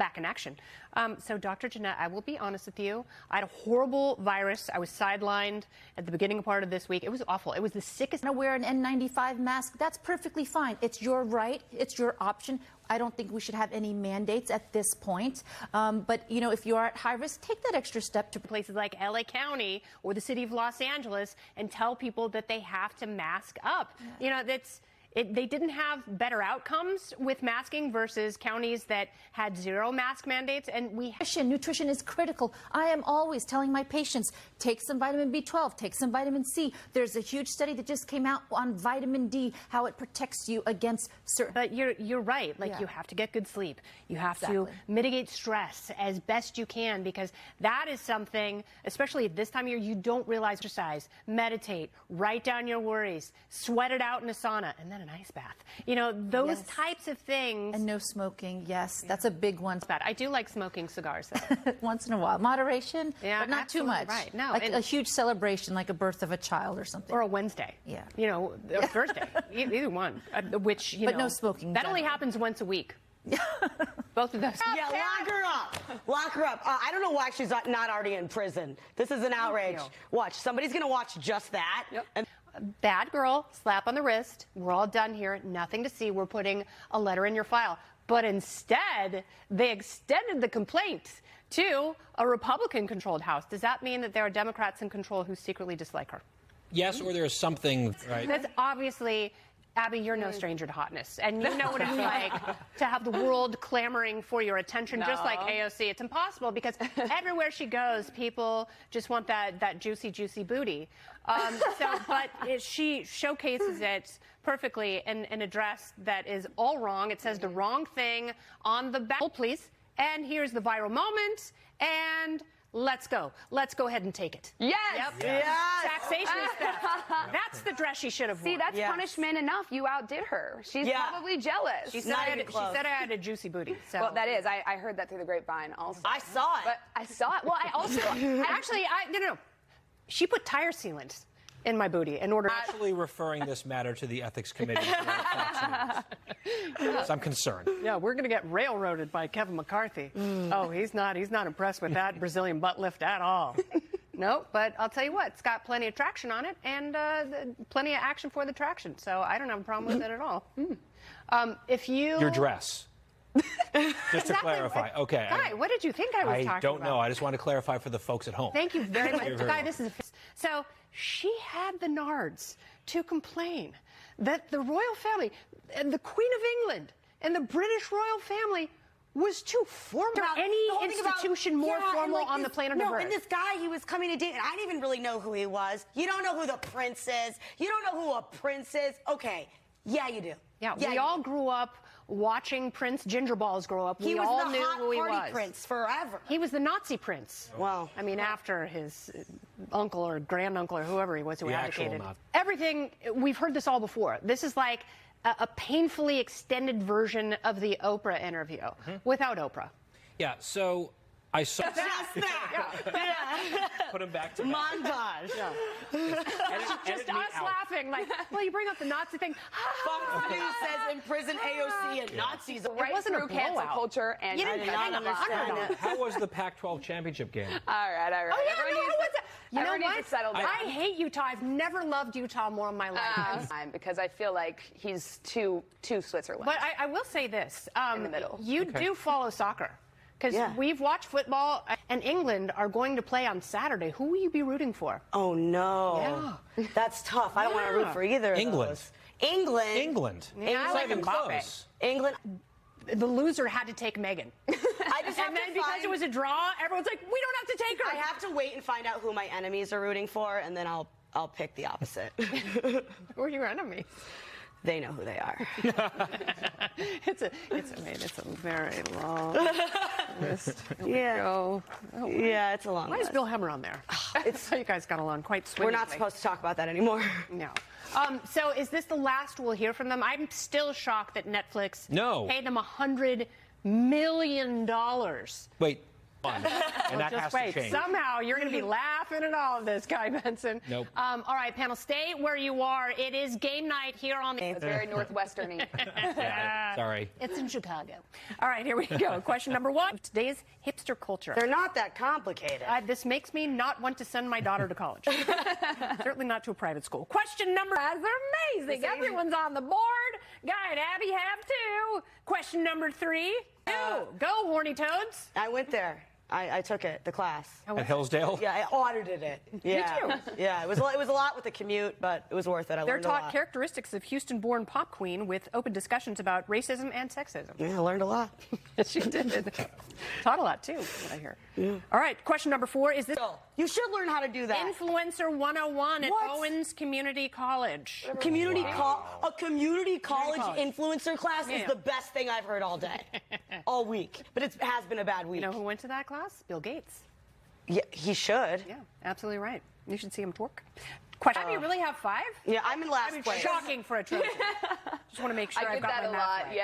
back in action. So, Dr. Jeanette, I will be honest with you. I had a horrible virus. I was sidelined at the beginning part of this week. It was awful. It was the sickest. To wear an N95 mask, that's perfectly fine. It's your right. It's your option. I don't think we should have any mandates at this point. But, you know, if you are at high risk, take that extra step to places like LA County or the city of Los Angeles and tell people that they have to mask up. Yeah. You know, they didn't have better outcomes with masking versus counties that had zero mask mandates. And nutrition is critical. I am always telling my patients, take some vitamin B12, take some vitamin C. There's a huge study that just came out on vitamin D, how it protects you against certain. But you're right. Like, you have to get good sleep. You have to mitigate stress as best you can, because that is something, especially at this time of year, you don't realize. Exercise, meditate, write down your worries, sweat it out in a sauna, and then an ice bath. You know, those types of things. And no smoking. Yes, that's a big one. I do like smoking cigars, though. Once in a while. Moderation, but not too much. Right. No, like a huge celebration, like a birth of a child or something. Or a Wednesday. Yeah. You know, or Thursday. Either one. Which, you know. But no smoking. That only happens once a week. Both of those. Yeah, lock her up. Lock her up. I don't know why she's not already in prison. This is an outrage. Watch. Somebody's going to watch just that. Yep. And bad girl, slap on the wrist. We're all done here. Nothing to see. We're putting a letter in your file. But instead, they extended the complaint to a Republican-controlled House. Does that mean that there are Democrats in control who secretly dislike her? Yes, or there's something, right? That's obviously, Abby, you're no stranger to hotness. And you know what it's like to have the world clamoring for your attention, just like AOC. It's impossible because everywhere she goes, people just want that juicy, juicy booty. She showcases it perfectly in a dress that is all wrong. It says the wrong thing on the back. Please. And here's the viral moment. And let's go. Let's go ahead and take it. Yes. Yep. Yes. Taxation is theft. That's the dress she should have worn. See, that's punishment enough. You outdid her. She's probably jealous. She said I had a juicy booty. So. Well, that is. I heard that through the grapevine also. I saw it. But I saw it. Well, I also... No. She put tire sealants in my booty in order. Actually referring this matter to the ethics committee. So I'm concerned. Yeah, we're going to get railroaded by Kevin McCarthy. Oh, he's not impressed with that Brazilian butt lift at all. No, but I'll tell you what, it's got plenty of traction on it and plenty of action for the traction. So I don't have a problem with it at all. Your dress. Just to clarify. Okay. Guy, what did you think I was talking about? I don't know. I just want to clarify for the folks at home. Thank you very much. Guy, this is so she had the nards to complain that the royal family, and the Queen of England, and the British royal family was too formal. Any institution more formal on the planet of Earth. No, and this guy, he was coming to date, and I didn't even really know who he was. You don't know who the prince is. You don't know who a prince is. Okay, yeah, you do. Yeah, we all grew up watching Prince Gingerballs grow up. We all knew who he was. He was the hot party prince forever. He was the Nazi prince. Well, I mean, after his uncle or granduncle or whoever he was who advocated. Everything, we've heard this all before. This is like a painfully extended version of the Oprah interview without Oprah. Yeah, so I saw... Just that. Put him back to montage. Just us laughing, like, well, you bring up the Nazi thing. Fox News says in prison AOC and Nazis. It wasn't a cancel culture, and you didn't understand it. How was the Pac-12 championship game? All right. Oh, yeah, everyone needs to settle down. I hate Utah. I've never loved Utah more in my life. Because I feel like he's too Switzerland. But I will say this. In the middle. You do follow soccer. Because we've watched football, and England are going to play on Saturday. Who will you be rooting for? Oh, no. Yeah. That's tough. I don't want to root for either of those. England. Yeah, it's not even close. England. The loser had to take Meghan. I just and then because it was a draw, everyone's like, we don't have to take her. I have to wait and find out who my enemies are rooting for, and then I'll pick the opposite. Who are your enemies? They know who they are. It's a very long list. Yeah, it's a long list. Why is Bill Hemmer on there? It's so you guys got along quite swimmingly. We're not supposed to talk about that anymore. No. So is this the last we'll hear from them? I'm still shocked that Netflix paid them $100 million. Wait. And that has Just to wait. change. Somehow you're going to be laughing at all of this, Guy Benson. Nope. All right, panel, stay where you are. It is game night here on the. It's very Northwestern-y. Sorry. It's in Chicago. All right, here we go. Question number 1. Today's hipster culture. They're not that complicated. This makes me not want to send my daughter to college. Certainly not to a private school. Question number. They're amazing. Everyone's on the board. Guy and Abby have 2. Question number 3. Go, horny toads. I went there. I took it, the class. At Hillsdale? Yeah, I audited it. Yeah. too. Yeah, it was a lot with the commute, but it was worth it. I They're learned a taught lot. characteristics of Houston-born pop queen with open discussions about racism and sexism. Yeah, I learned a lot. She did. Taught a lot, too, what I hear. All right, question number 4. Is this You should learn how to do that. Influencer 101 at What? Owens Community College? A community college influencer class is Yeah. the best thing I've heard all day, all week. But it has been a bad week. You know who went to that class? Bill Gates. Yeah, he should. Yeah, absolutely right. You should see him twerk. Question. You really have 5? Yeah, I'm in last I mean, place. shocking for a Trojan. Just want to make sure I I've get got that my a math lot, right.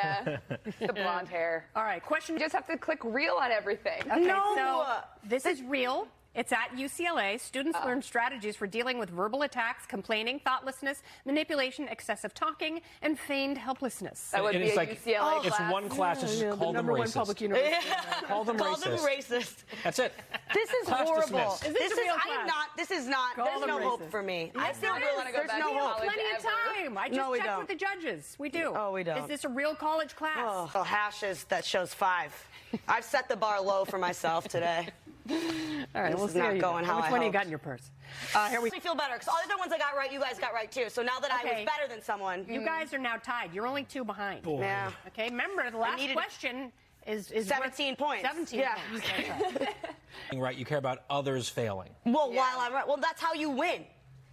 yeah. The blonde hair. All right, question. You just have to click real on everything. Okay, No. so this is real. It's at UCLA. Students learn strategies for dealing with verbal attacks, complaining, thoughtlessness, manipulation, excessive talking, and feigned helplessness. That would And be it's a like, UCLA it's class. one class. It's Yeah, call the them number 1 racist. public university. Call them Call them racist. racist. That's it. This is Class horrible. dismissed. Is this a real I am class? not. This is not. Call There's them no hope racist. for me. Yes, I still there really is. want to go There's back no to hope. college. Plenty of ever. time. I just No, we checked don't. with the judges. We do. Oh, we don't. Is this a real college class? Oh, hashes that shows 5. I've set the bar low for myself today. All right, This we'll is see not how you going go. how Which I one do you hoped. got in your purse? Here we I feel better because all the other ones I got right, you guys got right too. So now that I Okay. was better than someone, You guys are now tied. You're only 2 behind. yeah. Okay, remember the last needed- question is 17 worth points. 17 Yeah. points. That's right. Right, you care about others failing. Well, while I'm right, well, that's how you win.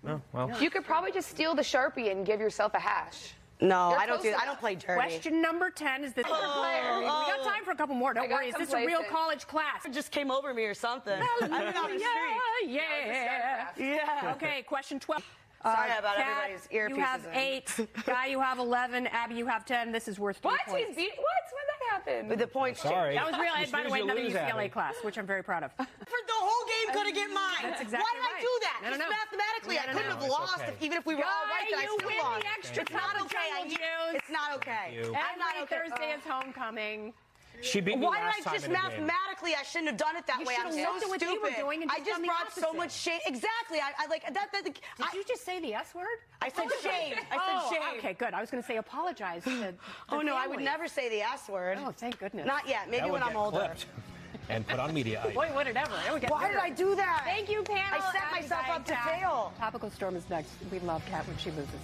Oh, well. You could probably just steal the Sharpie and give yourself a hash. No, You're I don't close do that. I enough. don't play dirty. Question number 10 is this. We got time for a couple more. Don't I got worry. Is this a real complacent. college class? It just came over me or something. I've been on the street. Yeah. Yeah. Okay, question 12. Sorry about Kat, everybody's earpieces You have in. 8. Guy, you have 11. Abby, you have 10. This is worth 3 What? points. He's beat? What? When that happened? The points. Sorry. That was real. You And by the snooze, way, you another lose, UCLA Abby. class, which I'm very proud of. For the whole game, could have get mine. That's exactly Why did right. I do that? No, no, Just no. mathematically, I No, no, couldn't no. have It's lost okay. if, even if we were all Guy, right. Then I you still win lost. the extra It's not Jungle okay. Juice. It's not okay. You. I'm not Every okay. Thursday is homecoming. She beat me Why last did I time just in a game. mathematically? I shouldn't have done it that You way. I'm should've so looked at what stupid. they were doing and I just just done the brought so opposite. much shame. Exactly. I like that. Did you just say the S word? I said shame. I said shame. Okay, good. I was going to say apologize. To the Oh no, I would family. never say the S word. Oh, thank goodness. Not yet. Maybe That would when I'm get older. clipped and put on media. Boy, would it ever. It would get Why did bigger. I do that? Thank you, panel. I set Abby, myself Guy, up to Kat. fail. Topical Storm is next. We love Kat when she loses.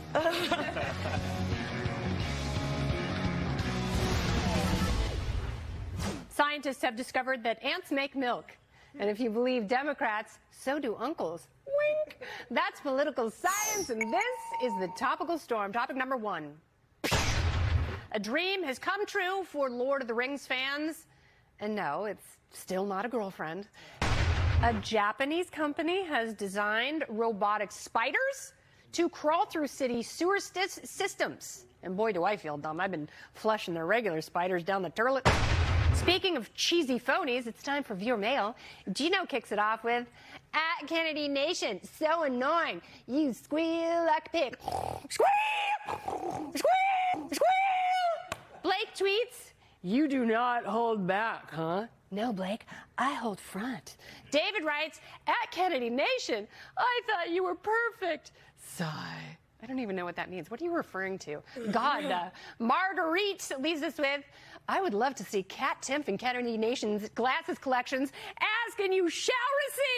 Scientists have discovered that ants make milk. And if you believe Democrats, so do uncles. Wink. That's political science, and this is the Topical Storm. Topic number 1. A dream has come true for Lord of the Rings fans. And no, it's still not a girlfriend. A Japanese company has designed robotic spiders to crawl through city sewer systems. And boy, do I feel dumb. I've been flushing the regular spiders down the toilet. Speaking of cheesy phonies, it's time for viewer mail. Gino kicks it off with, "At Kennedy Nation, so annoying. You squeal like a pig. Squeal! Squeal! Squeal!" Blake tweets, "You do not hold back, huh?" "No, Blake, I hold front." David writes, "At Kennedy Nation, I thought you were perfect." Sigh. I don't even know what that means. What are you referring to? God, Marguerite leaves us with, "I would love to see Kat Timpf and Kennedy Nation's glasses collections. Ask and you shall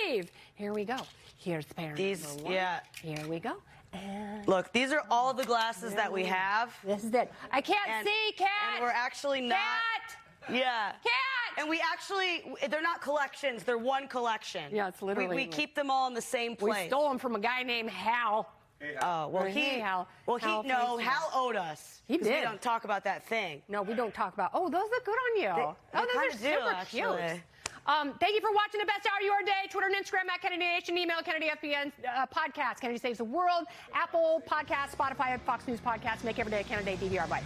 receive." Here we go. Here's parent These, number 1. yeah. Here we go. And Look, these are all the glasses that we have. this is it. I can't And- see, Kat. and we're actually not- Kat! Yeah. Kat! And we actually, they're not collections. They're one collection. Yeah, it's literally- We keep them all in the same We place. stole them from a guy named Hal. Oh, well, Hey, Hal. Well, Hal, no, thanks. Hal owed us. He 'Cause We did. don't talk about that thing. No, we don't talk about. Oh, those look good on you. Oh, those kinda are do, super actually. cute. Thank you for watching the best hour of your day. Twitter and Instagram at Kennedy Nation. Email Kennedy FBN podcast. Kennedy Saves the World. Apple Podcast, Spotify, Fox News Podcast. Make every day a Kennedy DVR. Bye.